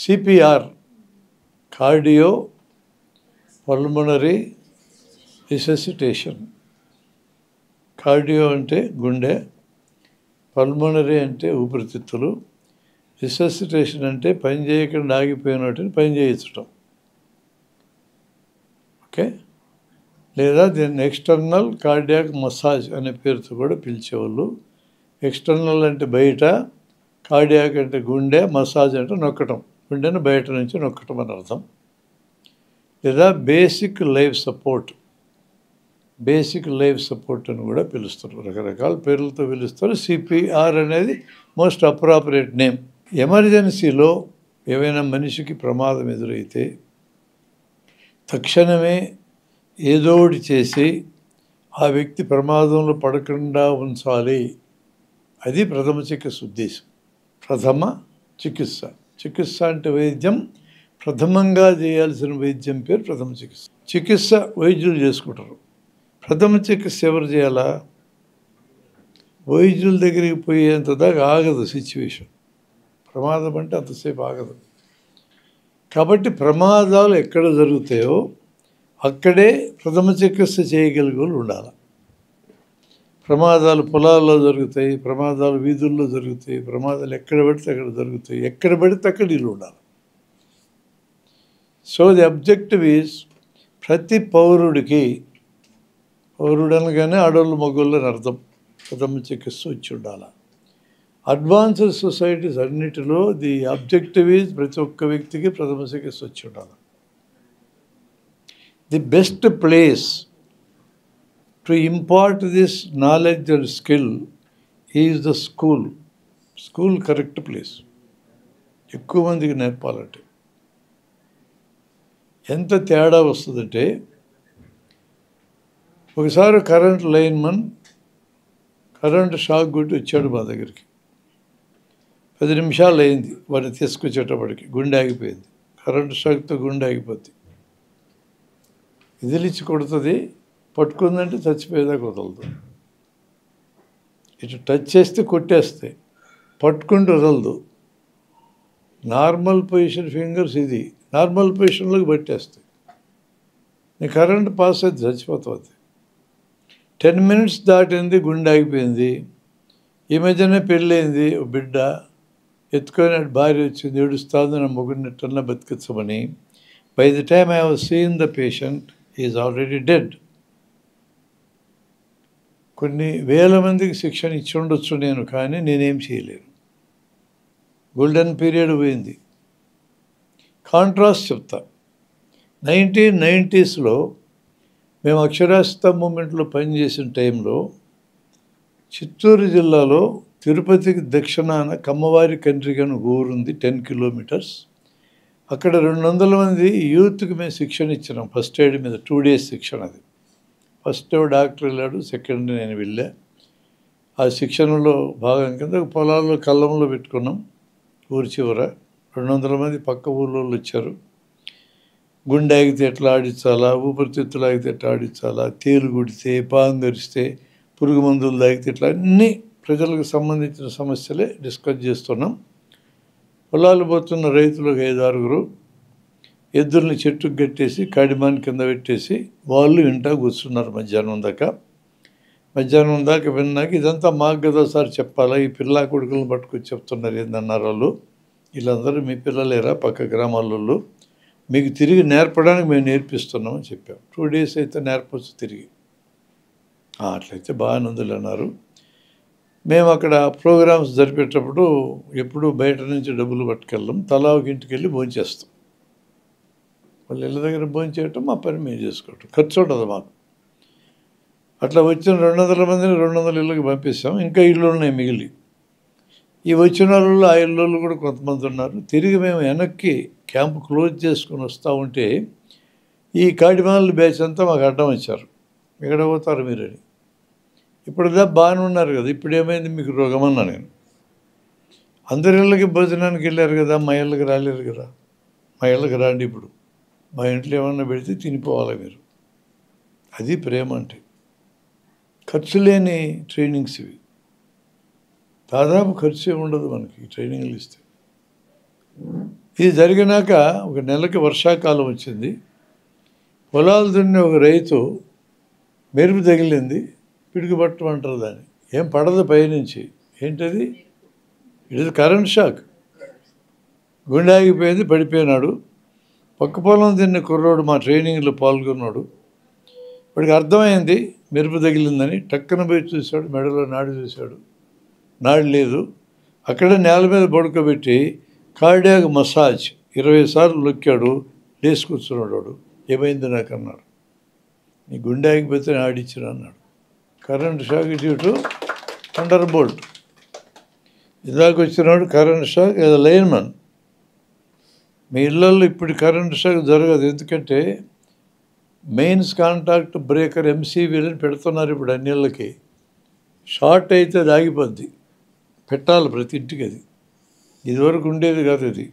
CPR cardio pulmonary resuscitation. Cardio అంటే గుండె, pulmonary అంటే ఊపిరితిత్తులు, రిససిటేషన్ అంటే పని చేయకుండా ఆగిపోయిన వాటిని పని చేయించటం. ఓకే, లేదా దీన్ని ఎక్స్టర్నల్ కార్డియాక్ మసాజ్ అనే పేరుతో కూడా పిలిచేవాళ్ళు. ఎక్స్టర్నల్ అంటే బయట, కార్డియాక్ అంటే గుండె, మసాజ్ అంటే నొక్కటం, గుండెను బయట నుంచి నొక్కటం అని అర్థం. లేదా బేసిక్ లైఫ్ సపోర్ట్ అని కూడా పిలుస్తారు. రకరకాల పేర్లతో పిలుస్తారు. సిపిఆర్ అనేది మోస్ట్ అప్రాపరియేట్ నేమ్. ఎమర్జెన్సీలో ఏవైనా మనిషికి ప్రమాదం ఎదురైతే తక్షణమే ఏదో ఒకటి చేసి ఆ వ్యక్తి ప్రమాదంలో పడకుండా ఉంచాలి. అది ప్రథమ చికిత్స ఉద్దేశం. ప్రథమ చికిత్స. చికిత్స అంటే వైద్యం. ప్రథమంగా చేయాల్సిన వైద్యం పేరు ప్రథమ చికిత్స. చికిత్స వైద్యులు చేసుకుంటారు. ప్రథమ చికిత్స ఎవరు చేయాలా? వైద్యుల దగ్గరికి పోయేంత దాకా ఆగదు సిచ్యువేషన్. ప్రమాదం అంటే అంతసేపు ఆగదు. కాబట్టి ప్రమాదాలు ఎక్కడ జరుగుతాయో అక్కడే ప్రథమ చికిత్స చేయగలిగే వాళ్ళు ఉండాలి. ప్రమాదాలు పొలాల్లో జరుగుతాయి, ప్రమాదాలు వీధుల్లో జరుగుతాయి, ప్రమాదాలు ఎక్కడ పడితే అక్కడ జరుగుతాయి, ఎక్కడ పడితే అక్కడ వీళ్ళు ఉండాలి. సో ది అబ్జెక్టివ్ ఈజ్ ప్రతి పౌరుడికి, పౌరుడు అనగానే ఆడవాళ్ళు మగవాళ్ళు అని అర్థం, ప్రథమ చికిత్స వచ్చి ఉండాలి. అడ్వాన్స్డ్ సొసైటీస్ అన్నిటిలో ది అబ్జెక్టివ్ ఈజ్ ప్రతి ఒక్క వ్యక్తికి ప్రథమ చికిత్స వచ్చి ఉండాలి. The best place to impart this knowledge and skill is the school. School correct place ఎక్కువ మందికి నేర్పాలంటే. ఎంత తేడా వస్తుందంటే, ఒకసారి కరెంట్ లైన్మన్ కరెంట్ షాక్ కొట్టి వచ్చాడు మా దగ్గరికి. 10 నిమిషాలు అయింది వాడిని తీసుకొచ్చేటప్పటికి. గుండె ఆగిపోయింది. కరెంటు షాక్తో గుండె ఆగిపోద్ది. ఇదిలిచ్చి కొడుతుంది, పట్టుకుందంటే చచ్చిపోయేదాకా వదలదు. ఇటు టచ్ చేస్తే కొట్టేస్తే, పట్టుకుంటూ వదలదు. నార్మల్ పొజిషన్ ఫింగర్స్ ఇది, నార్మల్ పొజిషన్లోకి పట్టేస్తాయి. నీ కరెంట్ పాస్ అయితే చచ్చిపోతుంది. 10 minutes దాటింది, గుండె ఆగిపోయింది. ఈ మధ్యనే పెళ్ళయింది, బిడ్డ ఎత్తుకొని భార్య వచ్చింది, ఏడుస్తుంది, నా మొగుడిని ఎట్టన్నా బతికించమని. By the time I have seen the patient is already dead. కొన్ని వేల మందికి శిక్షణ ఇచ్చి ఉండొచ్చు నేను, కానీ నేనేం చేయలేను. గోల్డెన్ పీరియడ్ పోయింది. కాంట్రాస్ట్ చెప్తా. 1990s మేము అక్షరాస్యత మూమెంట్లో పనిచేసిన టైంలో చిత్తూరు జిల్లాలో తిరుపతికి దక్షిణాన కమ్మవారి కండ్రిక అని ఊరుంది, 10 kilometers. అక్కడ 200 మంది యూత్కి మేము శిక్షణ ఇచ్చినాం. ఫస్ట్ ఎయిడ్ మీద 2 days శిక్షణ. అది ఫస్ట్ డాక్టర్ వెళ్ళాడు, సెకండ్ నేను వెళ్ళా. ఆ శిక్షణలో భాగం కింద పొలాల్లో కళ్ళంలో పెట్టుకున్నాం. ఊరి చివర 200 మంది పక్క ఊళ్ళో వచ్చారు. గుండె ఆగితే ఎట్లా ఆడించాలా, ఊపిరితిత్తులు ఆగితే ఎట్లా ఆడించాలా, తేలు కుడితే, పాంగరిస్తే, పురుగు మందులు తాగితే ఇట్లా అన్నీ ప్రజలకు సంబంధించిన సమస్యలే డిస్కస్ చేస్తున్నాం. పొలాలు పోతున్న రైతులకు 5-6 ఎద్దుల్ని చెట్టుకు కట్టేసి కాడిమాన్ కింద పెట్టేసి వాళ్ళు ఇంటా కూర్చున్నారు మధ్యాహ్నం దాకా విన్నాక, ఇదంతా మాకు కదా సార్ చెప్పాలా, ఈ పిల్ల కొడుకులను పట్టుకొచ్చి చెప్తున్నారు ఏందన్నారు వాళ్ళు. వీళ్ళందరూ మీ పిల్లలేరా, పక్క గ్రామాలలో, మీకు తిరిగి నేర్పడానికి మేము నేర్పిస్తున్నామని చెప్పాం. 2 days అయితే నేర్పచ్చు తిరిగి. అట్లయితే బాగానే ఉందిలే అన్నారు. మేము అక్కడ ప్రోగ్రామ్స్ జరిపేటప్పుడు ఎప్పుడు బయట నుంచి డబ్బులు పట్టుకెళ్ళాం. తలా ఒక ఇంటికి వెళ్ళి భోంచేస్తాం. వాళ్ళ ఇళ్ళ దగ్గర భోంచేయటం, మా పని మేము చేసుకోవటం. ఖర్చు ఉండదు మాకు. అట్లా వచ్చిన 200 మందిని 200 ఇళ్ళకి పంపిస్తాం. ఇంకా ఇళ్ళు ఉన్నాయి మిగిలి. ఈ వచ్చిన వాళ్ళు ఆ ఇళ్ళు కూడా కొంతమంది ఉన్నారు. తిరిగి మేము వెనక్కి క్యాంపు క్లోజ్ చేసుకుని వస్తూ ఉంటే ఈ కాడిమాల బ్యాచ్ అంతా మాకు అడ్డం వచ్చారు. ఎక్కడ పోతారు మీరని. ఇప్పుడుదా బాగానే ఉన్నారు కదా, ఇప్పుడు ఏమైంది మీకు రోగమన్నా నేను. అందరి ఇళ్ళకి భోజనానికి వెళ్ళారు కదా, మా ఇళ్ళకి రాలేరు కదా. మా ఇళ్ళకి రాండి, ఇప్పుడు మా ఇంట్లో ఏమన్నా పెడితే తినిపోవాలి మీరు. అది ప్రేమ అంటే. ఖర్చు లేని ట్రైనింగ్స్ ఇవి. దాదాపు ఖర్చు ఉండదు మనకి ట్రైనింగ్లు ఇస్తే. ఇది జరిగినాక ఒక నెలకి వర్షాకాలం వచ్చింది. పొలాలు దున్నే ఒక రైతు మెరుపు తగిలింది, పిడుగుపట్టమంటారు దాన్ని, ఏం పడదు పైనుంచి, ఏంటది, ఇట్ ఇస్ కరెంట్ షాక్. గుండె ఆగిపోయింది, పడిపోయినాడు. పక్క పొలం తిన్న కుర్రోడు మా ట్రైనింగ్లో పాల్గొన్నాడు. వాడికి అర్థమైంది మెరుపు తగిలిందని. టక్కన పోయి చూశాడు, మెడలో నాడు చూశాడు, నాడు లేదు. అక్కడే నేల మీద పడుకోబెట్టి కార్డియాక్ మసాజ్ 20 సార్లు నొక్కాడు. లేచి కూర్చున్నాడు. వాడు ఏమైంది నాకు అన్నాడు. నీ గుండె ఆగిపోతే ఆడిచ్చిన అన్నాడు. Current shock due to thunder bolt. ఇందాక వచ్చినాడు కరెంట్ షాక్ యాజ్ అ లైన్మన్. మీ ఇళ్ళల్లో ఇప్పుడు కరెంట్ షాక్ జరగదు, ఎందుకంటే మెయిన్స్ కాంటాక్ట్ బ్రేకర్ ఎంసీబీలని పెడుతున్నారు ఇప్పుడు అన్ని ఇళ్ళకి. షార్ట్ అయితే అది ఆగిపోద్ది, పెట్టాలి ప్రతి ఇంటికి. అది ఇదివరకు ఉండేది కాదు. అది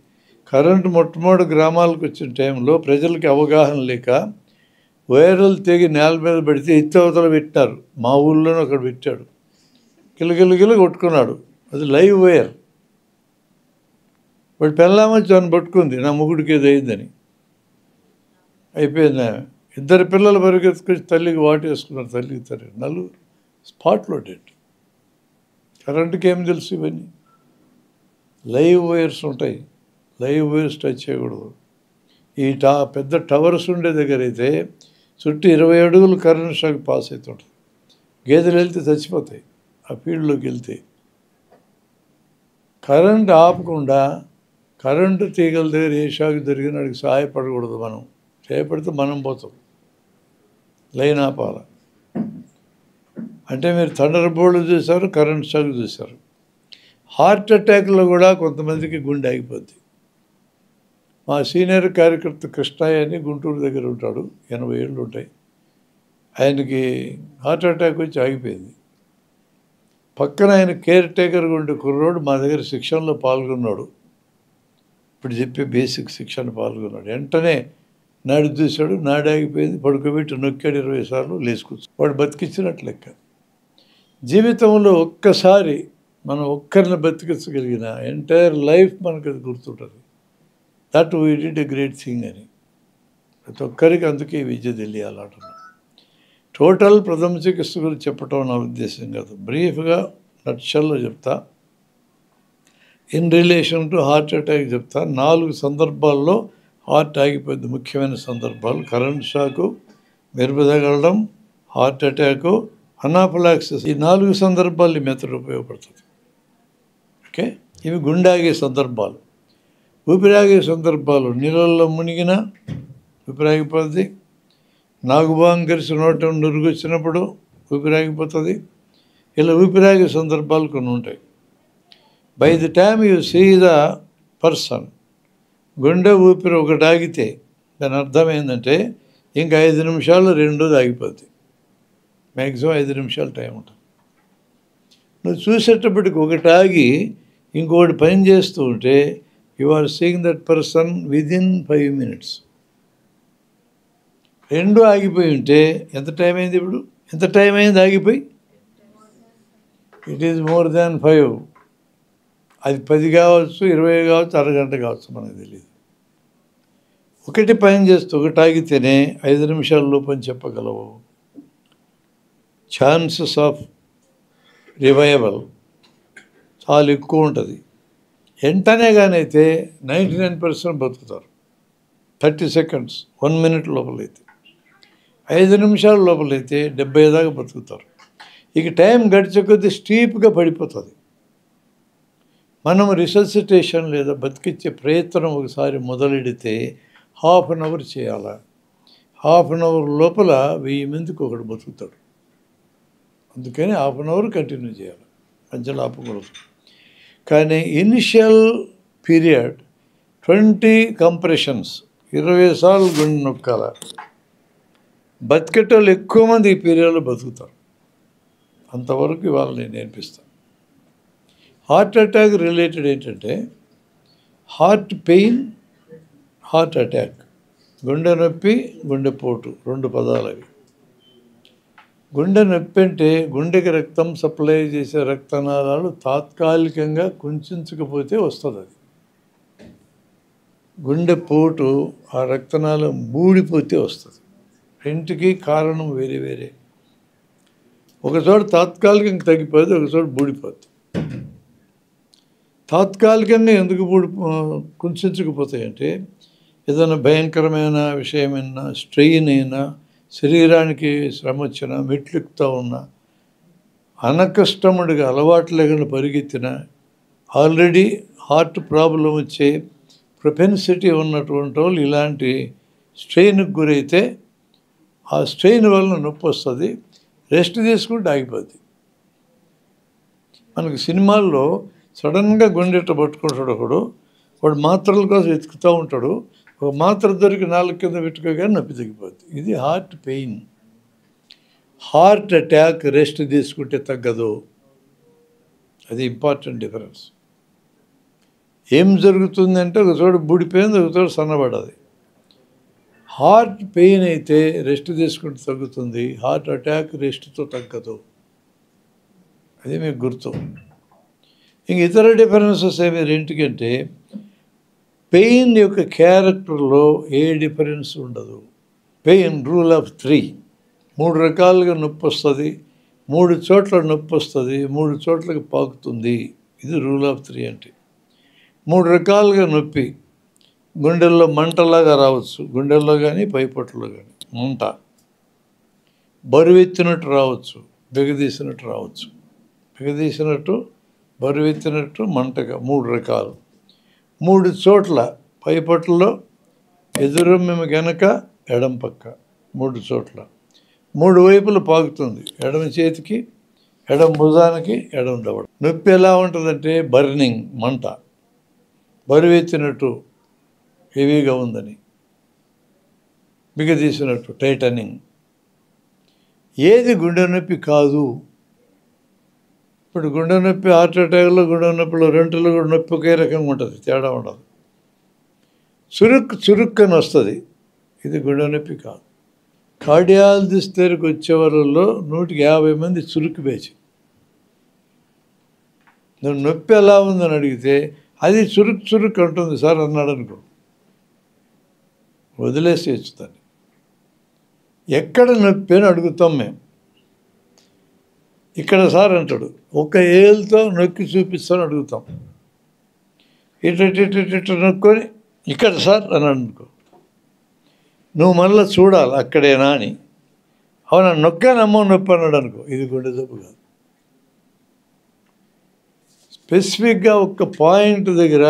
కరెంటు మొట్టమొదటి గ్రామాలకు వచ్చిన టైంలో ప్రజలకి అవగాహన లేక వైర్లు తెగి నేల మీద పెడితే ఎత్తి అవతల పెట్టారు. మా ఊళ్ళోనే ఒకడు పెట్టాడు, కిలకిలకిల కొట్టుకున్నాడు. అది లైవ్ వైర్. వాడు పెళ్ళామొచ్చి అని పట్టుకుంది, నా మొగుడికి ఏదో అయిందని. అయిపోయింది. ఇద్దరు పిల్లలు పరిగెత్తుకొచ్చి తల్లికి వాటేసుకున్నారు. తల్లికి తల్లి నలుగురు స్పాట్లో డెడ్. కరెంటుకి ఏం తెలుసు ఇవన్నీ? లైవ్ వైర్స్ ఉంటాయి, లైవ్ వైర్స్ టచ్ చేయకూడదు. ఈ పెద్ద టవర్స్ ఉండే దగ్గర అయితే చుట్టూ 20 అడుగులు కరెంట్ షాక్ పాస్ అవుతుంటుంది. గేదెలు వెళ్తే చచ్చిపోతాయి ఆ ఫీల్డ్లోకి వెళ్తే. కరెంట్ ఆపకుండా కరెంటు తీగల దగ్గర ఏ షాక్ జరిగిన వాడికి సహాయపడకూడదు. మనం సహాయపడితే మనం పోతాం. లైన్ ఆపాల అంటే మీరు థండర్ బోల్ట్ చూశారు, కరెంట్ షాక్ చూశారు. హార్ట్ అటాక్లో కూడా కొంతమందికి గుండె ఆగిపోద్ది. మా సీనియర్ కార్యకర్త కృష్ణయ్య అని గుంటూరు దగ్గర ఉంటాడు, 80 ఏళ్ళు ఉంటాయి. ఆయనకి హార్ట్ అటాక్ వచ్చి ఆగిపోయింది. పక్కన ఆయన కేర్ టేకర్గా ఉండే కుర్రోడు మా దగ్గర శిక్షణలో పాల్గొన్నాడు. ఇప్పుడు చెప్పే బేసిక్ శిక్షణ పాల్గొన్నాడు. వెంటనే నాడు చూశాడు, నాడు ఆగిపోయింది, పడుకోబెట్టి నొక్కాడు 20 సార్లు, లేచి కూర్చో. వాడు బతికించినట్లు లెక్క. జీవితంలో ఒక్కసారి మనం ఒక్కరిని బతికించగలిగిన ఎంటైర్ లైఫ్ మనకు అది గుర్తుంటుంది. That we did a great thing అని. ప్రతి ఒక్కరికి అందుకే విద్య తెలియాలంటున్నాను. టోటల్ ప్రథమ చికిత్స గురించి చెప్పటం నా ఉద్దేశం కాదు. బ్రీఫ్గా నట్షల్లో చెప్తా. In relation to heart attack చెప్తా. 4 సందర్భాల్లో హార్ట్ ఆగిపోయింది. ముఖ్యమైన సందర్భాలు: కరెంట్ షాకు, మెరుపు తగలడం, హార్ట్ అటాకు, అనాఫిలాక్సిస్. ఈ 4 సందర్భాలు ఈ మెథడ్ ఉపయోగపడుతుంది. ఓకే, ఇవి గుండె ఆగే సందర్భాలు. ఊపిరాగే సందర్భాలు: నీళ్ళల్లో మునిగిన ఊపిరాగిపోతుంది. నాగుబాం కలిసి నోట నురుగు వచ్చినప్పుడు ఊపిరాగిపోతుంది. ఇలా ఊపిరాగే సందర్భాలు కొన్ని ఉంటాయి. By the time you see the person, గుండె ఊపిరి ఒకటి ఆగితే దాని అర్థం ఏంటంటే ఇంకా 5 నిమిషాలు రెండోది ఆగిపోద్ది. మ్యాక్సిమం 5 నిమిషాలు టైం ఉంటుంది. నువ్వు చూసేటప్పటికి ఒకటి ఆగి ఇంకొకటి పని చేస్తూ ఉంటే you are seeing that person within 5 minutes. 2 ఆగిపోయి ఉంటే ఎంత టైం అయింది? ఇప్పుడు ఎంత టైం అయింది ఆగిపోయి? It is more than 5. అది 10 కావచ్చు, 20 కావచ్చు, అరగంట కావచ్చు, మనకు తెలియదు. ఒకటి పని చేస్తూ ఒకటి ఆగితేనే 5 నిమిషాల లోపు అని చెప్పగలవు. ఛాన్సెస్ ఆఫ్ రివైవల్ చాలా ఎక్కువ ఉంటుంది. వెంటనే కానీ అయితే 99% బతుకుతారు. 30 seconds, 1 minute లోపలైతే. 5 నిమిషాల లోపలైతే 70 దాకా బతుకుతారు. ఇక టైం గడిచే కొద్దీ స్టీప్గా పడిపోతుంది. మనం రిససిటేషన్ లేదా బతికిచ్చే ప్రయత్నం ఒకసారి మొదలెడితే 1/2 hour చేయాలి. 1/2 hour లోపల 1000 మందికి ఒకడు బతుకుతాడు. అందుకని 1/2 hour కంటిన్యూ చేయాలి, మధ్యలో ఆపకూడదు. కానీ ఇనిషియల్ పీరియడ్ 20 కంప్రెషన్స్, 20 సార్లు గుండె నొక్కాల. బతికేటోళ్ళు ఎక్కువ మంది ఈ పీరియడ్లో బతుకుతారు. అంతవరకు ఇవాళ నేను నేర్పిస్తాను. హార్ట్ అటాక్ రిలేటెడ్ ఏంటంటే హార్ట్ పెయిన్, హార్ట్ అటాక్. గుండె నొప్పి, గుండెపోటు 2 పదాలు అవి. గుండె నొప్పి అంటే గుండెకి రక్తం సప్లై చేసే రక్తనాళాలు తాత్కాలికంగా కుంచుకుపోతే వస్తుంది. అది గుండెపోటు ఆ రక్తనాళం బూడిపోతే వస్తుంది. రెంటికి కారణం వేరే వేరే. ఒకచోట తాత్కాలికంగా తగ్గిపోతే ఒకచోట బూడిపోతుంది. తాత్కాలికంగా ఎందుకు కుంచుకుపోతాయంటే ఏదైనా భయంకరమైన విషయమైనా, స్ట్రెయిన్ అయినా, శరీరానికి శ్రమ వచ్చినా, మెట్లెక్కుతూ ఉన్నా, అన్కస్టమర్డ్గా అలవాటు లేకుండా పరిగెత్తిన, ఆల్రెడీ హార్ట్ ప్రాబ్లం వచ్చే ప్రొపెన్సిటీ ఉన్నటువంటి వాళ్ళు ఇలాంటి స్ట్రెయిన్కి గురైతే ఆ స్ట్రెయిన్ వలన నొప్పి వస్తుంది. రెస్ట్ తీసుకుంటే ఆగిపోద్ది. మనకు సినిమాల్లో సడన్గా గుండెట్ట పట్టుకుంటాడు వాడు మాత్రల కోసం వెతుకుతూ ఉంటాడు. ఒక మాత్ర దొరికి నాలుగు కింద పెట్టుకోగానే నొప్పి తగ్గిపోద్ది. ఇది heart pain. Heart attack rest తీసుకుంటే తగ్గదు. అది ఇంపార్టెంట్ డిఫరెన్స్. ఏం జరుగుతుందంటే ఒక చోట బూడిపోయింది, ఒక చోట సన్నబడది. హార్ట్ పెయిన్ అయితే రెస్ట్ తీసుకుంటే తగ్గుతుంది. హార్ట్ అటాక్ రెస్ట్తో తగ్గదు. అది మీకు గుర్తు. ఇంక ఇతర డిఫరెన్సెస్ ఏమి రెంటికంటే పెయిన్ యొక్క క్యారెక్టర్లో ఏ డిఫరెన్స్ ఉండదు. Pain rule of 3. 3 రకాలుగా నొప్పి వస్తుంది, 3 చోట్ల నొప్పి వస్తుంది, 3 చోట్లకి పాకుతుంది. ఇది రూల్ ఆఫ్ 3 అంటే. 3 రకాలుగా నొప్పి. గుండెల్లో మంటలాగా రావచ్చు, గుండెల్లో కానీ పైపొట్టులో కానీ మంట. బరువెత్తినట్టు రావచ్చు, బిగదీసినట్టు రావచ్చు. బిగదీసినట్టు, బరువెత్తినట్టు, మంటగా 3 రకాలు. 3 చోట్ల పైపొట్టులో, ఎదురొమ్మె వెనక, ఎడం పక్క 3 చోట్ల 3 వైపులు పాకుతుంది. ఎడమ చేతికి, ఎడం భుజానికి, ఎడం దవడ. నొప్పి ఎలా ఉంటుందంటే బర్నింగ్, మంట, బరువెత్తినట్టు, హెవీగా ఉందని, బిగదీసినట్టు, టైటనింగ్. ఏది గుండె నొప్పి కాదు. ఇప్పుడు గుండె నొప్పి, హార్ట్ అటాక్లో గుండె నొప్పిలో రెండులో కూడా నొప్పి ఒకే రకంగా ఉంటుంది, తేడా ఉండదు. చురుక్కని వస్తుంది. ఇది గుండె నొప్పి కాదు. కార్డియాలజిస్ట్ దగ్గరికి వచ్చే వాళ్ళలో 150 మంది చురుకు బేచి. నువ్వు నొప్పి ఎలా ఉందని అడిగితే అది చురుకు అంటుంది సార్ అన్నాడు అనుకో, వదిలేసి వచ్చుతాను. ఎక్కడ నొప్పి అని అడుగుతాం మేము. ఇక్కడ సార్ అంటాడు, ఒక ఏళ్ళతో నొక్కి చూపిస్తాను అడుగుతాం. ఇట్ట నొక్కొని ఇక్కడ సార్ అని అనుకో, నువ్వు మళ్ళీ చూడాలి అక్కడేనా అని. అవునా నొక్కానమ్మో నొప్పి అన్నాడు అనుకో, ఇది గుండె జబ్బు కాదు. స్పెసిఫిక్గా ఒక్క పాయింట్ దగ్గర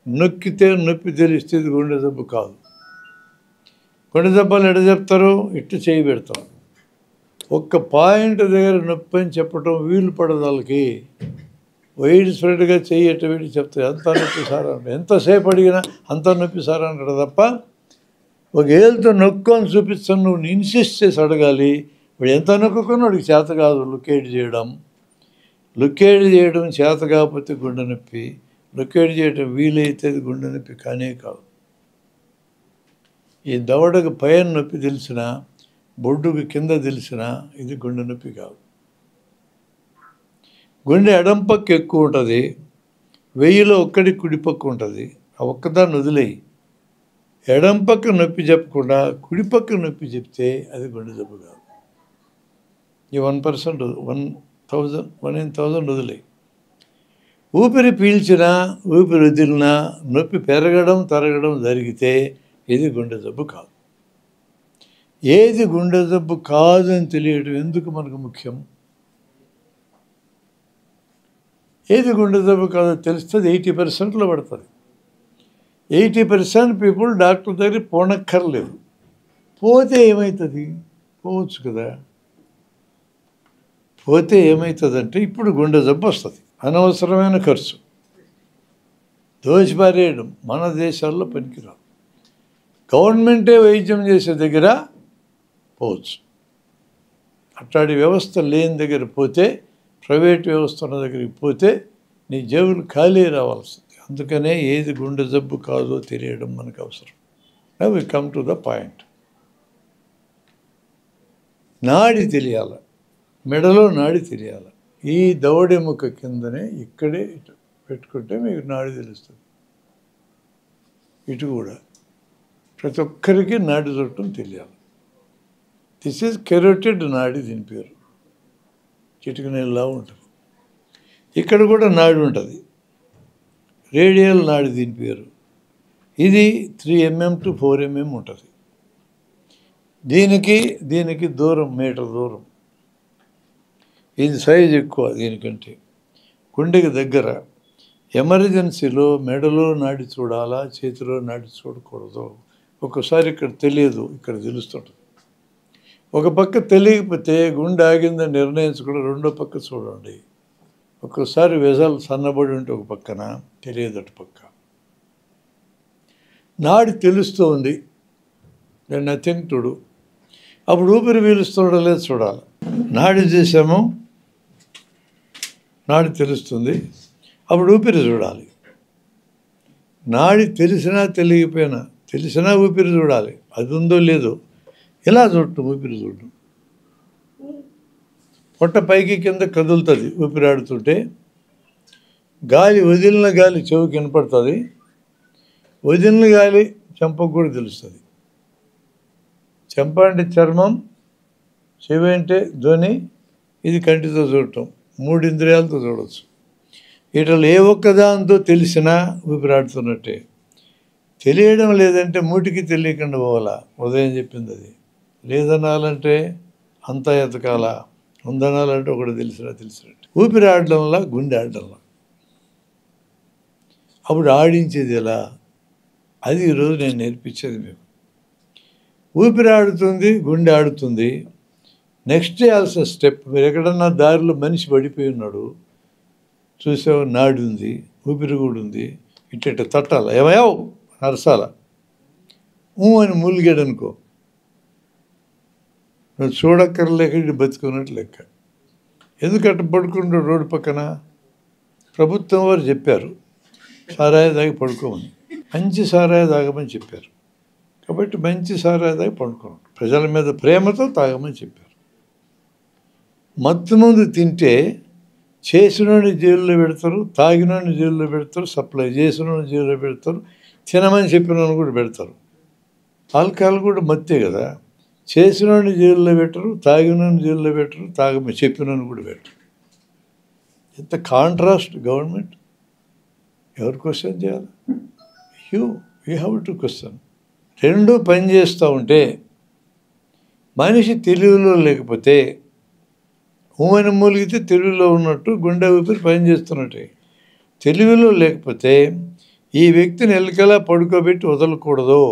నొక్కితే నొప్పి తెలిస్తే ఇది గుండె జబ్బు కాదు. గుండె జబ్బలు ఎడ చెప్తారు, ఇట్టు చేయి పెడతాం. ఒక్క పాయింట్ దగ్గర నొప్పి అని చెప్పటం వీలు పడదు వాళ్ళకి. వైడ్ స్ప్రెడ్గా చెయ్యి ఎట్ట పెట్టి చెప్తాయి, అంత నొప్పి సార్ అంటే ఎంతసేపు అడిగినా అంత నొప్పి సార్ అంటాడు తప్ప, ఒక ఏళ్ళతో నొక్కొని చూపిస్తాను నువ్వు ఇన్సిస్ట్ చేసి అడగాలి. ఇప్పుడు ఎంత నొక్కుకొని వాడికి చేత కాదు లొకేట్ చేయడం. లొకేట్ చేయడం చేత కాకపోతే గుండె నొప్పి, లొకేట్ చేయడం వీలైతే అది గుండె నొప్పి కానే కాదు. ఈ దవడకు పైన నొప్పి తెలిసినా, బొడ్డుకు కింద తెలిసినా ఇది గుండె నొప్పి కాదు. గుండె ఎడం పక్క ఎక్కువ ఉంటుంది, 1000లో ఒక్కడి కుడిపక్క ఉంటుంది. ఆ ఒక్కదాన్ని వదిలేయి. ఎడం పక్క నొప్పి చెప్పకుండా కుడిపక్క నొప్పి చెప్తే అది గుండె జబ్బు కాదు. ఈ 1% 1,000 వదిలేయి. ఊపిరి పీల్చినా ఊపిరి వదిలినా నొప్పి పెరగడం తరగడం జరిగితే ఇది గుండె జబ్బు కాదు. ఏది గుండె జబ్బు కాదని తెలియడం ఎందుకు మనకు ముఖ్యం? ఏది గుండె జబ్బు కాదో తెలుస్తుంది. 80%లో పడుతుంది. 80% పీపుల్ డాక్టర్ దగ్గర పోనక్కర్లేదు. పోతే ఏమవుతుంది? పోవచ్చు కదా. పోతే ఏమవుతుందంటే ఇప్పుడు గుండె జబ్బు వస్తుంది. అనవసరమైన ఖర్చు, దోచిపారేయడం మన దేశాల్లో పనికిరాదు. గవర్నమెంటే వైద్యం చేసే దగ్గర పోవచ్చు. అట్లాంటి వ్యవస్థ లేని దగ్గర పోతే, ప్రైవేట్ వ్యవస్థ ఉన్న దగ్గరికి పోతే నీ జేబులు ఖాళీ రావాల్సింది. అందుకనే ఏది గుండె జబ్బు కాదో తెలియడం మనకు అవసరం. Now we come to the point. నాడి తెలియాలి, మెడలో నాడి తెలియాలి. ఈ దవడెముక కిందనే ఇక్కడే పెట్టుకుంటే మీకు నాడి తెలుస్తుంది. ఇటు కూడా ప్రతి ఒక్కరికి నాడి చుట్టం తెలియాలి. దిస్ ఈజ్ కెరోటిడ్ నాడి, దీని పేరు. చిటికనేలా ఉంటుంది. ఇక్కడ కూడా నాడి ఉంటుంది, రేడియల్ నాడి దీని పేరు. ఇది 3 mm to 4 mm ఉంటుంది. దీనికి దూరం మీటర్ దూరం. ఇది సైజు ఎక్కువ దీనికంటే. గుండెకి దగ్గర. ఎమర్జెన్సీలో మెడలో నాడి చూడాలా, చేతిలో నాడి చూడకూడదు. ఒక్కోసారి ఇక్కడ తెలియదు, ఇక్కడ తెలుస్తుంటుంది. ఒక పక్క తెలియకపోతే గుండె ఆగిందని నిర్ణయించుకుని రెండో పక్క చూడండి. ఒక్కోసారి వెజల్ సన్నబడి ఉంటే ఒక పక్కన తెలియదు అటు పక్క. నాడి తెలుస్తూ ఉంది, నథింగ్ టు డూ. అప్పుడు ఊపిరి పీలుస్తుండో లేదు చూడాలి. నాడి చేసాము, నాడి తెలుస్తుంది, అప్పుడు ఊపిరి చూడాలి. నాడి తెలిసినా తెలియకపోయినా, తెలిసినా ఊపిరి చూడాలి, అది ఉందో లేదో. ఇలా చూడటం, ఊపిరి చూడటం. పొట్ట పైకి కింద కదులుతుంది ఊపిరి ఆడుతుంటే. గాలి వదిలిన గాలి చెవికి వినపడుతుంది, వదిలిన గాలి చెంపకు కూడా తెలుస్తుంది. చెంప అంటే చర్మం, చెవి అంటే ధ్వని, ఇది కంటితో చూడటం. 3 ఇంద్రియాలతో చూడవచ్చు. వీటిలో ఏ ఒక్కదాంతో తెలిసినా ఊపిరాడుతున్నట్టే. తెలియడం లేదంటే మూటికి తెలియకుండా పోవాలా. ఉదయం చెప్పింది అది. లేదనాలంటే అంతా ఎతకాల, ఉందనాలంటే ఒకటి తెలిసినట్టు. ఊపిరి ఆడడంలా, గుండె ఆడడంలా. అప్పుడు ఆడించేది ఎలా, అది ఈరోజు నేను నేర్పించేది మీకు. ఊపిరి ఆడుతుంది, గుండె ఆడుతుంది. నెక్స్ట్ చేయాల్సిన స్టెప్, మీరు ఎక్కడన్నా దారిలో మనిషి పడిపోయి ఉన్నాడు, చూసావు, నాడి ఉంది, ఊపిరి కూడా ఉంది, ఇట్ట తట్టాల, ఏమయ్యావు నరసాల, అని మూలిగాడు అనుకో, నువ్వు చూడక్కర్లేక ఇటు బతుకున్నట్టు లెక్క. ఎందుకట్ట పడుకుంటూ రోడ్డు పక్కన? ప్రభుత్వం వారు చెప్పారు సారాయి దాగి పడుకోమని, మంచి సారాయి తాగమని చెప్పారు. కాబట్టి మంచి సారాయి దాగి పడుకోండి. ప్రజల మీద ప్రేమతో తాగమని చెప్పారు. మత్తు మందు తింటే చేసినోడిని జైల్లో పెడతారు, తాగినోడిని జైల్లో పెడతారు, సప్లై చేసినోడిని జైల్లో పెడతారు, తినమని చెప్పినోడిని కూడా పెడతారు. ఆల్కహాల్ కూడా మత్తే కదా. చేసినోడిని జైల్లో పెట్టరు, తాగినోడిని జైల్లో పెట్టరు, తాగమని చెప్పినోడిని కూడా పెట్టరు. ఎంత కాంట్రాస్ట్ గవర్నమెంట్. ఎవరు క్వశ్చన్ చేయాలి? You have to question. రెండు పని చేస్తూ ఉంటే మనిషి తెలివిలో లేకపోతే, ఊమని మూలిగితే తెలివిలో ఉన్నట్టు, గుండె ఊపిరి పని చేస్తున్నట్టే. తెలివిలో లేకపోతే ఈ వ్యక్తిని ఎలుకలా పడుకోబెట్టి వదలకూడదు.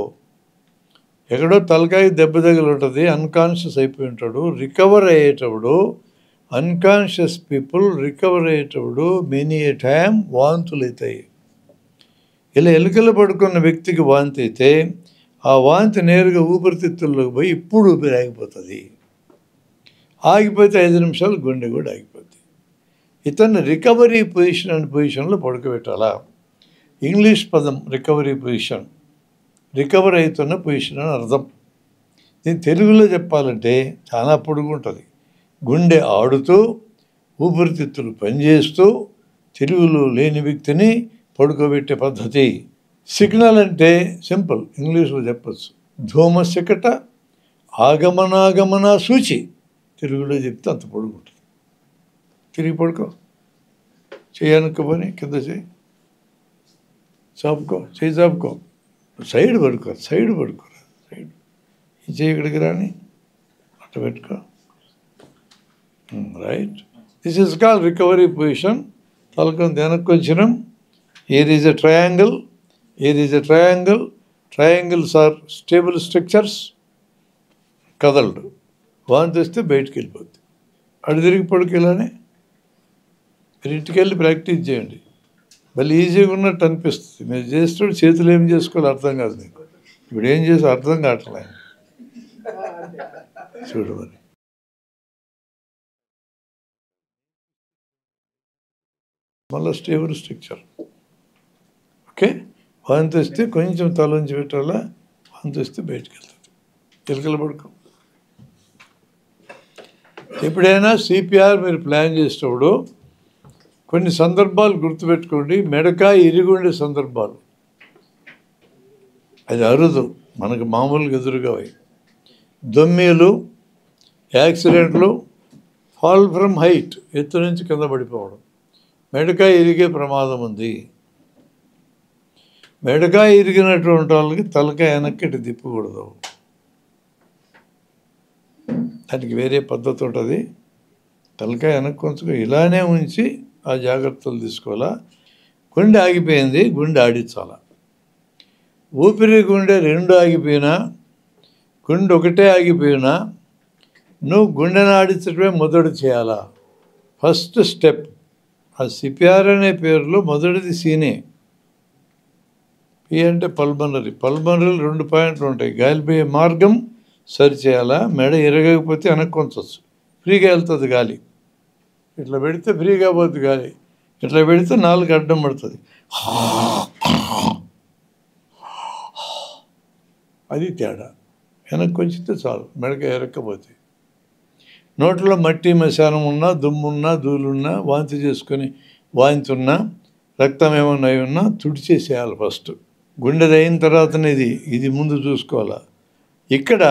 ఎక్కడో తలకాయ దెబ్బ తగిలి ఉంటుంది, అన్కాన్షియస్ అయిపోయి ఉంటాడు. రికవర్ అయ్యేటప్పుడు, అన్కాన్షియస్ పీపుల్ రికవర్ అయ్యేటప్పుడు మెనీ ఏ టైం వాంతులు అవుతాయి. ఇలా ఎలుకలు పడుకున్న వ్యక్తికి వాంతి అయితే ఆ వాంతి నేరుగా ఊపిరితిత్తుల్లోకి పోయి ఇప్పుడు ఊపిరి ఆగిపోతుంది. ఆగిపోతే 5 నిమిషాలు గుండె కూడా ఆగిపోతుంది. ఇతన్ని రికవరీ పొజిషన్లో పడుకోబెట్టాలా. ఇంగ్లీష్ పదం రికవరీ పొజిషన్, రికవర్ అవుతున్న పొజిషన్ అని అర్థం. దీన్ని తెలుగులో చెప్పాలంటే చాలా పొడుగుంటుంది. గుండె ఆడుతూ, ఊపిరితిత్తులు పనిచేస్తూ, తెలుగులో లేని వ్యక్తిని పడుకోబెట్టే పద్ధతి. సిగ్నల్ అంటే సింపుల్, ఇంగ్లీష్లో చెప్పచ్చు. ధూమ శకట ఆగమనాగమన సూచి, తెలుగులో చెప్తే అంత పడుకుంటుంది. తిరిగి పడుకో, చేయనుకోని కింద చేయి చాపుకో, చేయి చాపుకో, సైడ్ పడుకో, సైడ్ ఈ చేయి ఇక్కడికి రాని అట్ట పెట్టుకో. Right, this is called recovery position. తలకొని వెనక్కి వచ్చినాం. Here is a triangle, here is a triangle. Triangles are stable structures. కదలడు. వాంతి వస్తే బయటికి వెళ్ళిపోద్ది. అటు తిరిగి పడుకెళ్ళానే. మీరు ఇంటికి వెళ్ళి ప్రాక్టీస్ చేయండి. మళ్ళీ ఈజీగా ఉన్నట్టు అనిపిస్తుంది. మీరు చేస్తాడు చేతులు ఏం చేసుకోవాలో అర్థం కాదు మీకు. ఇప్పుడు ఏం చేసి అర్థం కావట్లే. చూడు మరి. మళ్ళీ స్టేబుల్ స్ట్రక్చర్. ఓకే, వాంతి వస్తే కొంచెం తలంచి పెట్టాలా, వాంతి వస్తే బయటికి వెళ్తుంది. ఎలుకలు పడుకో. ఎప్పుడైనా సిపిఆర్ మీరు ప్లాన్ చేసేటప్పుడు కొన్ని సందర్భాలు గుర్తుపెట్టుకోండి. మెడకాయ ఇరిగి ఉండే సందర్భాలు. అది అరుదు, మనకు మామూలుగా ఎదురుగా అవి. దొమ్మీలు, యాక్సిడెంట్లు, ఫాల్ ఫ్రమ్ హైట్, ఎత్తు నుంచి కింద పడిపోవడం, మెడకాయ ఇరిగే ప్రమాదం ఉంది. మెడకాయ ఇరిగినటువంటి వాళ్ళకి తలకాయ వెనక్కి ఇటు తిప్పకూడదు. దానికి వేరే పద్ధతి ఉంటుంది. తలకాయ వెనక్కి కొంచెం ఇలానే ఉంచి ఆ జాగ్రత్తలు తీసుకోవాలా. గుండె ఆగిపోయింది, గుండె ఆడించాలా. ఊపిరి గుండె రెండు ఆగిపోయినా, గుండె ఒకటే ఆగిపోయినా నువ్వు గుండెను ఆడించడమే మొదటి చేయాలా. First step. ఆ సిపిఆర్ అనే పేరులో మొదటిది సీనే. పి అంటే పల్మనరీ. పల్మనరీలో 2 పాయింట్లు ఉంటాయి. గాలిపోయే మార్గం సరి చేయాలా. మెడ ఎరగకపోతే వెనక్కి ఉంచవచ్చు, ఫ్రీగా వెళ్తుంది గాలి. ఇట్లా పెడితే ఫ్రీగా పోతుంది గాలి, ఇట్లా పెడితే 4 అడ్డం పడుతుంది. అది తేడా. వెనక్కి ఉంచితే చాలు, మెడక ఎరక్కపోతే. నోట్లో మట్టి మశానం ఉన్నా, దుమ్మున్నా, ధూళున్నా, వాంతి చేసుకొని వాంతి ఉన్నా, రక్తం ఏమన్నా అయి ఉన్నా తుడిచేసేయాలి ఫస్ట్. గుండెది అయిన తర్వాతనే ఇది ముందు చూసుకోవాలా. ఇక్కడ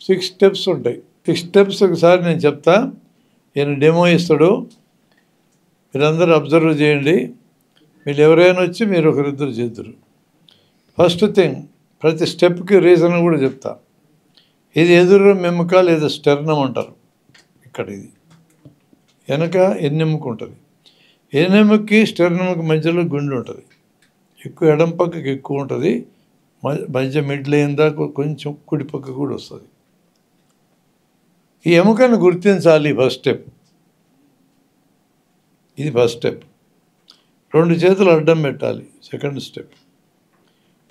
6 స్టెప్స్ ఉంటాయి. 6 స్టెప్స్ ఒకసారి నేను చెప్తా, ఈయన డెమో ఇస్తాడు, మీరందరూ అబ్జర్వ్ చేయండి. మీరు ఎవరైనా వచ్చి మీరు ఒకరిద్దరు చేద్దరు. ఫస్ట్ థింగ్, ప్రతి స్టెప్కి రీజన్ కూడా చెప్తా. ఇది ఎదురు మెమ్మక లేదా స్టెర్నం అంటారు. ఇక్కడ ఇది వెనక ఎన్నెముక ఉంటుంది. ఎన్నెముకకి స్టెర్నముకి మధ్యలో గుండె ఉంటుంది. ఎక్కువ ఎడం పక్కకి ఎక్కువ ఉంటుంది, మధ్య మిడ్ల్ అయిన దాకా కొంచెం కుడి పక్క కూడా వస్తుంది. ఈ ఎముకను గుర్తించాలి. ఫస్ట్ స్టెప్ ఇది. First step. 2 చేతులు అడ్డం పెట్టాలి. Second step.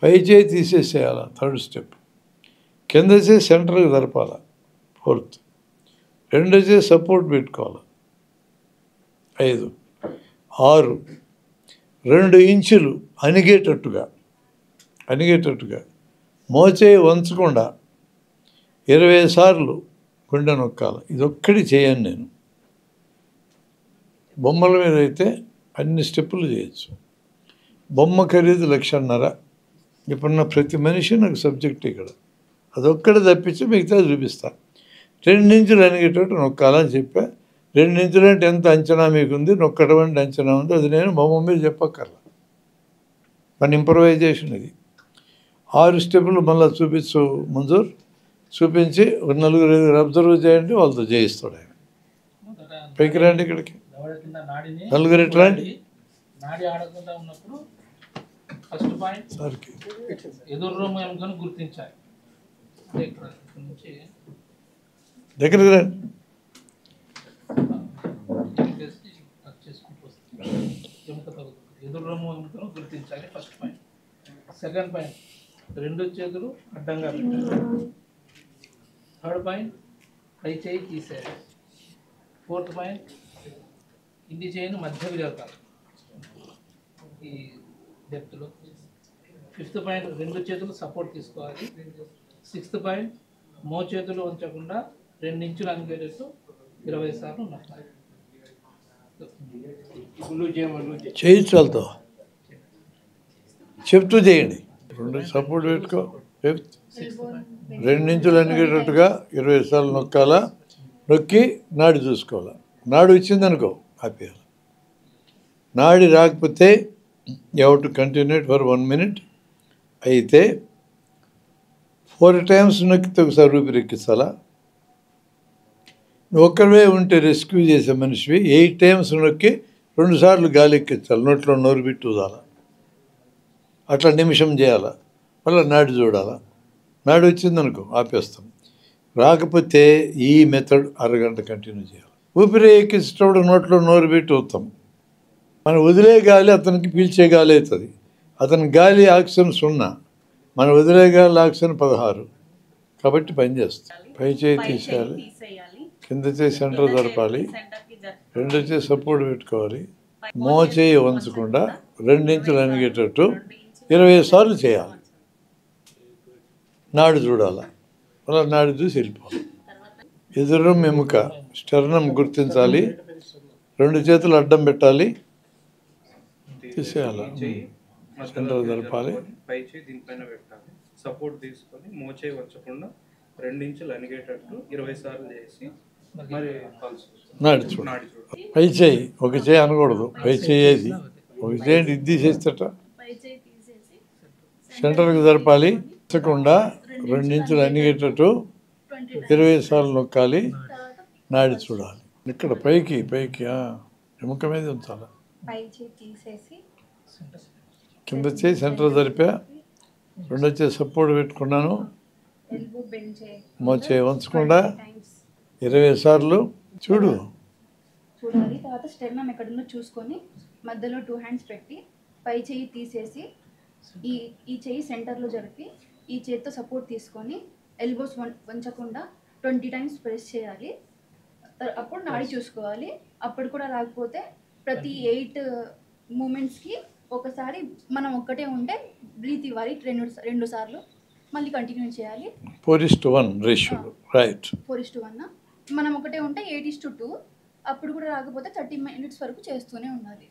పై చేయి తీసేసేయాలి. Third step. కింద చేయి సెంటర్కి జరపాలి. ఫోర్త్. 2 చేయి సపోర్ట్ పెట్టుకోవాలి. 5. 6. 2 ఇంచులు అణిగేటట్టుగా మోచేయి వంచకుండా 20 సార్లు గుండె నొక్కాలి. ఇదొక్కటి చేయను నేను. బొమ్మల మీద అయితే అన్ని స్టెప్పులు చేయొచ్చు. బొమ్మ ఖరీదు 1,50,000. ఇప్పుడున్న ప్రతి మనిషి నాకు సబ్జెక్ట్ ఇక్కడ. అదొక్కటి తప్పించి మిగతా చూపిస్తా. 2 ఇంచులు అణిగేటట్టు నొక్కాలని చెప్పా. 2 ఇంచులు అంటే ఎంత అంచనా మీకుంది, నొక్కడం అంటే అంచనా ఉంది, అది నేను బొమ్మ మీద చెప్పక్కర్లా. మన ఇంప్రవైజేషన్ ఇది. 6 స్టెప్పులు మళ్ళీ చూపించు మంజూర్. చూపించి ఒక 4-5 అబ్జర్వ్ చేయండి, వాళ్ళతో చేయిస్తాడు ఆయన. పైకి రండి ఇక్కడికి. 4 ఇట్లా నాడి ఆడకుండా ఉన్నప్పుడు ఫస్ట్ పాయింట్ ఎదురు రొమ్ము ఎముకను గుర్తించాలి. దగ్గరికి రండి. ఎదురు రొమ్ము ఎముకను గుర్తించాలి. First point. సెకండ్ పాయింట్, 2 చేతులు అడ్డంగా పెట్టాలి. థర్డ్ పాయింట్, పై చేయి తీసేయాలి. ఫోర్త్ పాయింట్, కింది చేయిని మధ్యకు జరపాలి ఈ డెప్త్లో. 5th పాయింట్, 2 చేతులు సపోర్ట్ తీసుకోవాలి. 6th పాయింట్, మో చేతులు ఉంచకుండా 2 ఇంచులు అనిగేటట్టు 20 సార్లు నొక్కాలి. చేయించాలతో చెప్తూ చేయండి. 2 సపోర్ట్ పెట్టుకో. 5th 2 ఇంచులు అనిగేటట్టుగా 20 సార్లు నొక్కాలా. నొక్కి నాడి చూసుకోవాలా. నాడు వచ్చిందనుకో ఆపేయాలి. నాడి రాకపోతే you have to continue for 1 minute. అయితే 4 times నొక్కితే ఒకసారి ఊపిరి ఎక్కించాలా. నువ్వు ఒక్కడే ఉంటే రెస్క్యూ చేసే మనిషివి 8 times నొక్కి 2 సార్లు గాలి ఎక్కించాలి. నోట్లో నోరు పెట్టి ఊదాలా. అట్లా నిమిషం చేయాలా. మళ్ళీ నాడి చూడాలా. నాడి వచ్చిందనుకో ఆపేస్తాం. రాకపోతే ఈ మెథడ్ అరగంట కంటిన్యూ చేయాలి. ఊపిరి ఎక్కించేటప్పుడు నోట్లో నోరు పెట్టి ఊతాం. మనం వదిలే గాలి అతనికి పీల్చే గాలి అవుతుంది. అతని గాలి ఆక్సిజన్ 0, మనం వదిలే గాలి ఆక్సిజన్ 16. కాబట్టి పనిచేస్తాం. పై చేయి తీసేయాలి. కింద చేయి సెంటర్ జరపాలి. 2 చేయి సపోర్ట్ పెట్టుకోవాలి. మో చేయి వంచకుండా 2 ఇంచులు అనిగేటట్టు 20 సార్లు చేయాలి. నాడు చూడాలా. అలా నాడు చూసి వెళ్ళిపోవాలి. ఎదురు ఎముక స్టెర్నం గుర్తించాలి. 2 చేతులు అడ్డం పెట్టాలి. తీసేయాలి. సెంటర్ జరపాలి. పై చేయి దీనిపైన పెట్టాలి, సపోర్ట్ తీసుకొని మోచేయి వంచకుండా 2 ఇంచులు అనిగేటట్టు 20 సార్లు చేసి మరి నాడి చూడు. పై చేయి ఒక చేయి అనకూడదు, పై చేయి ఏది ఒక చేయి ఇది తీసేస్తట సెంటర్కి జరపాలి. వంచకుండా 2 ఇంచులు అనిగేటట్టు 20 సార్లు నొక్కాలి, నాడి చూడాలి. ఇక్కడ పైకి ఎముక మీద ఉంచాలి. కింద చేయి సెంటర్ జరిపా, రెండో చేయి సపోర్ట్ పెట్టుకున్నాను, మోచేయి వంచకుండా 20 సార్లు చూడాలి. తర్వాత స్టెర్నమ్ ఎక్కడుందో చూసుకొని మధ్యలో 2 హ్యాండ్స్ పెట్టి పై చేయి తీసేసి ఈ చేయి సెంటర్లో జరిపి ఈ చేతితో సపోర్ట్ తీసుకొని ఎల్బోస్ వంచకుండా 20 టైమ్స్ ప్రెస్ చేయాలి. అప్పుడు నాడి చూసుకోవాలి. అప్పుడు కూడా రాకపోతే ప్రతి 8 మూమెంట్స్కి ఒకసారి మనం ఒక్కటే ఉంటే బ్రీత్ ఇవ్వాలి 2 సార్లు, మళ్ళీ కంటిన్యూ చేయాలి. 4:1 రేషియో, రైట్. 4:1 మనం ఒకటే ఉంటే 8:2. అప్పుడు కూడా రాకపోతే 30 minutes వరకు చేస్తూనే ఉండాలి.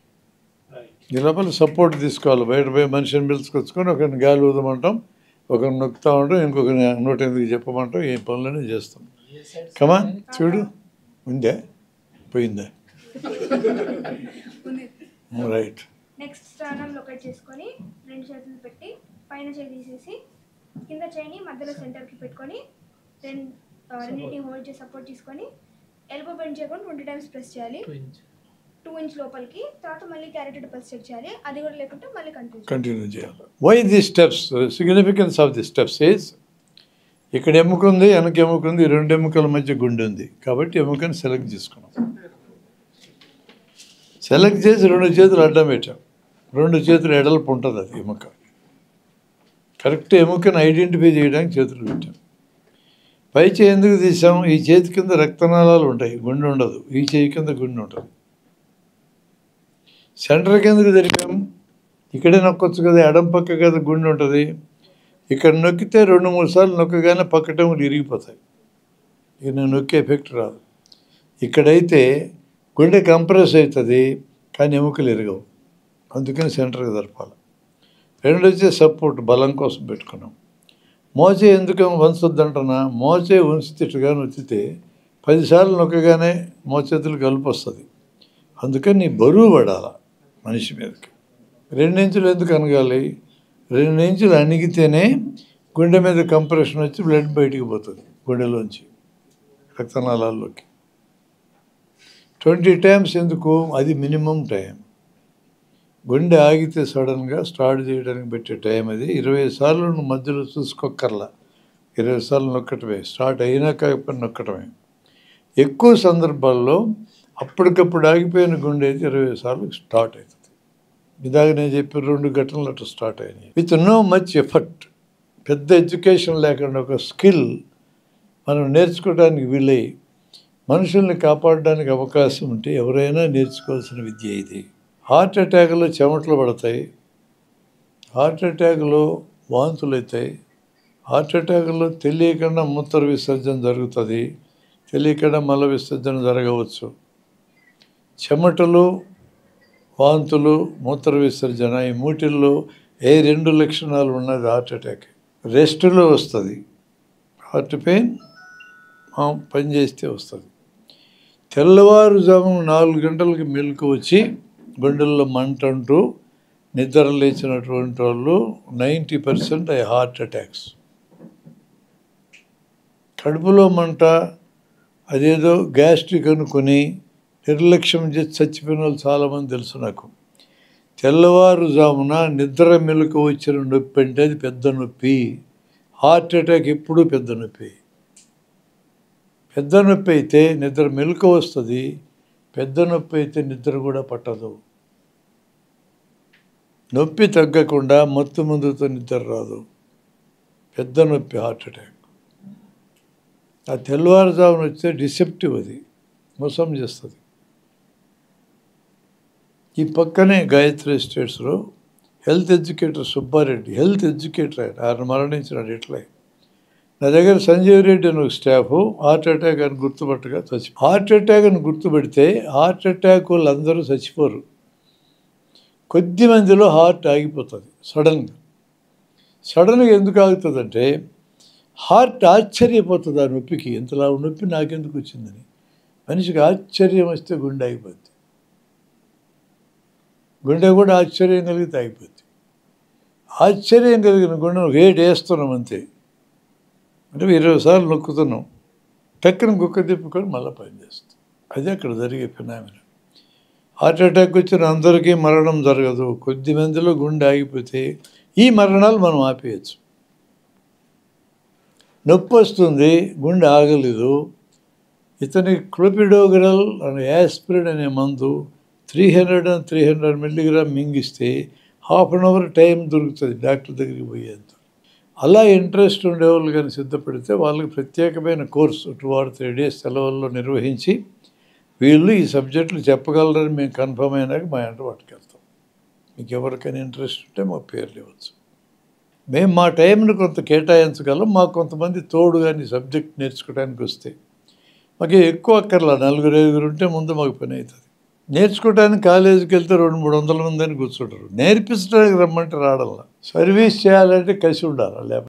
ఈ లోపల సపోర్ట్ తీసుకోవాలి. బయట పోయి మనిషిని పిలుచుకొచ్చుకొని ఒకరిని గాలి ఊదమంటాం, ఒకరిని నొక్కుతూ ఉంటాం, ఇంకొకరిని 108 చెప్పమంటాం. ఏ పనులనే చేస్తాం. కమా చూడు, ఉందే పోయిందా? రైట్. నెక్స్ట్ స్టర్నమ్ లొకేట్ చేసుకొని 2 చేతులు పెట్టి పైన చేయి తీసేసి కింద చేయిని మధ్యలో సెంటర్కి పెట్టుకొని రెండింటిని హోల్డ్ చేసి సపోర్ట్ తీసుకొని ఎల్బో బెండ్ చేయకుండా 20 టైమ్స్ ప్రెస్ చేయాలి. 2 ఇంచ్ లోపలికి. తర్వాత మళ్ళీ క్యారెటెడ్ పల్స్ చెక్ చేయాలి. అది కూడా లేకుంటే మళ్ళీ కంటిన్యూ చేయాలి. Why the steps? Significance of the steps is, ఇక్కడ ఎముక ఉంది, వెనక ఎముక ఉంది, 2 ఎముకల మధ్య గుండె ఉంది. కాబట్టి ఎముకని సెలెక్ట్ చేసుకున్నాం. సెలెక్ట్ చేసి 2 చేతులు అడ్డం పెట్టాం, 2 చేతులు ఎడల్పు ఉంటుంది. అది ఎముక కరెక్ట్ ఎముకని ఐడెంటిఫై చేయడానికి చేతులు పెట్టాం. పై చేయి ఎందుకు తీసాం? ఈ చేతి కింద రక్తనాళాలు ఉంటాయి, గుండె ఉండదు. ఈ చేయి కింద గుండె ఉంటుంది. సెంటర్కి ఎందుకు జరిపాం? ఇక్కడే నొక్కొచ్చు కదా, ఎడం పక్క కదా గుండె ఉంటుంది. ఇక్కడ నొక్కితే 2-3 సార్లు నొక్కగానే పక్కటెములు ఇరిగిపోతాయి. ఇక నేను నొక్కే ఎఫెక్ట్ రాదు. ఇక్కడైతే గుండె కంప్రెస్ అవుతుంది కానీ ఎముకలు ఎరగవు. అందుకని సెంటర్కి జరపాలి. 2 వచ్చే సపోర్ట్ బలం కోసం పెట్టుకున్నాం. మోచే ఎందుకు వంచొద్దంటున్నా? మోచే ఉంచితిట్టుగా నొచ్చితే 10 సార్లు నొక్కగానే మోచేతులు కలుపు వస్తుంది. అందుకని నీ బరువు పడాల మనిషి మీదకి. 2 ఇంచులు ఎందుకు అనగాలి? 2 ఇంచులు అణిగితేనే గుండె మీద కంప్రెషన్ వచ్చి బ్లడ్ బయటికి పోతుంది గుండెలోంచి రక్తనాళాల్లోకి. 20 టైమ్స్ ఎందుకు? అది మినిమం టైం. గుండె ఆగితే సడన్గా స్టార్ట్ చేయడానికి పెట్టే టైం అది. 20 సార్లు నువ్వు మధ్యలో చూసుకోక్కర్లా, 20 సార్లు నొక్కటమే. స్టార్ట్ అయినాక ఎప్పుడు నొక్కటమే. ఎక్కువ సందర్భాల్లో అప్పటికప్పుడు ఆగిపోయిన గుండె అయితే 20 సార్లు స్టార్ట్ అవుతుంది. ఇదాక నేను చెప్పిన 2 ఘటనలు అట్లా స్టార్ట్ అయినాయి. విత్ నో మచ్ ఎఫర్ట్, పెద్ద ఎడ్యుకేషన్ లేకుండా ఒక స్కిల్ మనం నేర్చుకోవడానికి వీలై మనుషుల్ని కాపాడడానికి అవకాశం ఉంటే ఎవరైనా నేర్చుకోవాల్సిన విద్య ఇది. హార్ట్ అటాక్లో చెమటలు పడతాయి, హార్ట్ అటాక్లో వాంతులు అవుతాయి, హార్ట్ అటాక్లో తెలియకుండా మూత్ర విసర్జన జరుగుతుంది, తెలియకుండా మల విసర్జన జరగవచ్చు. చెమటలు, వాంతులు, మూత్ర విసర్జన, ఈ మూటిల్లో ఏ 2 లక్షణాలు ఉన్నది హార్ట్ అటాక్. రెస్ట్లో వస్తుంది హార్ట్ పెయిన్, పనిచేస్తే వస్తుంది. తెల్లవారుజామున 4 గంటలకి మెలకు వచ్చి గుండెల్లో మంట అంటూ నిద్ర లేచినటువంటి వాళ్ళు 90% హార్ట్ అటాక్స్. కడుపులో మంట అదేదో గ్యాస్ట్రిక్ అనుకుని నిర్లక్ష్యం చేసి చచ్చిపోయిన వాళ్ళు చాలామంది తెలుసు నాకు. తెల్లవారుజామున నిద్ర మెలకు వచ్చిన నొప్పి అంటే అది పెద్ద నొప్పి. హార్ట్ అటాక్ ఎప్పుడూ పెద్ద నొప్పి. పెద్ద నొప్పి అయితే నిద్ర మెలకు వస్తుంది, పెద్ద నొప్పి అయితే నిద్ర కూడా పట్టదు. నొప్పి తగ్గకుండా మత్తు మందుతో నిద్ర రాదు. పెద్ద నొప్పి హార్ట్ అటాక్. ఆ తెల్లవారుజామున వస్తే డిసెప్టివ్, అది మోసం చేస్తుంది. ఈ పక్కనే Gayatri ఎస్టేట్స్లో health educator Subbareddy, health educator ఆయన మరణించినాడు. ఇట్లే నా దగ్గర సంజీవ్ రెడ్డి అని ఒక స్టాఫ్ హార్ట్ అటాక్ అని గుర్తుపట్టగా హార్ట్ అటాక్ అని గుర్తుపెడితే హార్ట్ అటాక్ వాళ్ళందరూ చచ్చిపోరు. కొద్ది మందిలో హార్ట్ ఆగిపోతుంది సడన్గా ఎందుకు ఆగుతుందంటే హార్ట్ ఆశ్చర్యపోతుంది ఆ నొప్పికి, ఇంతలా నొప్పి నాకెందుకు వచ్చిందని. మనిషికి ఆశ్చర్యం వస్తే గుండె ఆగిపోద్ది, గుండె కూడా ఆశ్చర్యం కలిగితే ఆగిపోద్ది. ఆశ్చర్యం కలిగిన గుండెను వేడి వేస్తున్నాం అంతే, అంటే 20 సార్లు నొక్కుతున్నాం, టక్కున కుక్క తిప్పుకొని మళ్ళీ పనిచేస్తాం. అది అక్కడ జరిగే ఫినామినా. హార్ట్ అటాక్ వచ్చిన అందరికీ మరణం జరగదు, కొద్ది మందిలో గుండె ఆగిపోతే ఈ మరణాలు మనం ఆపేయచ్చు. నొప్పి వస్తుంది, గుండె ఆగలేదు, ఇతనికి క్లోపిడోగ్రల్ అనే యాస్పిరిన్ అనే మందు 300 మిల్లీగ్రామ్ మింగిస్తే 1/2 అవర్ టైం దొరుకుతుంది డాక్టర్ దగ్గరికి పోయేంత. అలా ఇంట్రెస్ట్ ఉండేవాళ్ళు కానీ సిద్ధపడితే వాళ్ళకి ప్రత్యేకమైన కోర్సు 2 or 3 days సెలవుల్లో నిర్వహించి వీళ్ళు ఈ సబ్జెక్టులు చెప్పగలరని మేము కన్ఫర్మ్ అయినాక మా ఇంట పట్టుకెళ్తాం. మీకు ఎవరికైనా ఇంట్రెస్ట్ ఉంటే మా పేర్లు ఇవ్వచ్చు. మేము మా టైంని కొంత కేటాయించగలం. మాకు కొంతమంది తోడు కానీ సబ్జెక్ట్ నేర్చుకోవడానికి వస్తే మాకు ఎక్కువ అక్కర్లా, 4-5 ఉంటే ముందు మాకు పని అవుతుంది. నేర్చుకోవడానికి కాలేజీకి వెళ్తే 200-300 మంది అని కూర్చుంటారు. నేర్పించడానికి రమ్మంటే రావడంలా. సర్వీస్ చేయాలంటే కసి ఉండాలి, లేకపోతే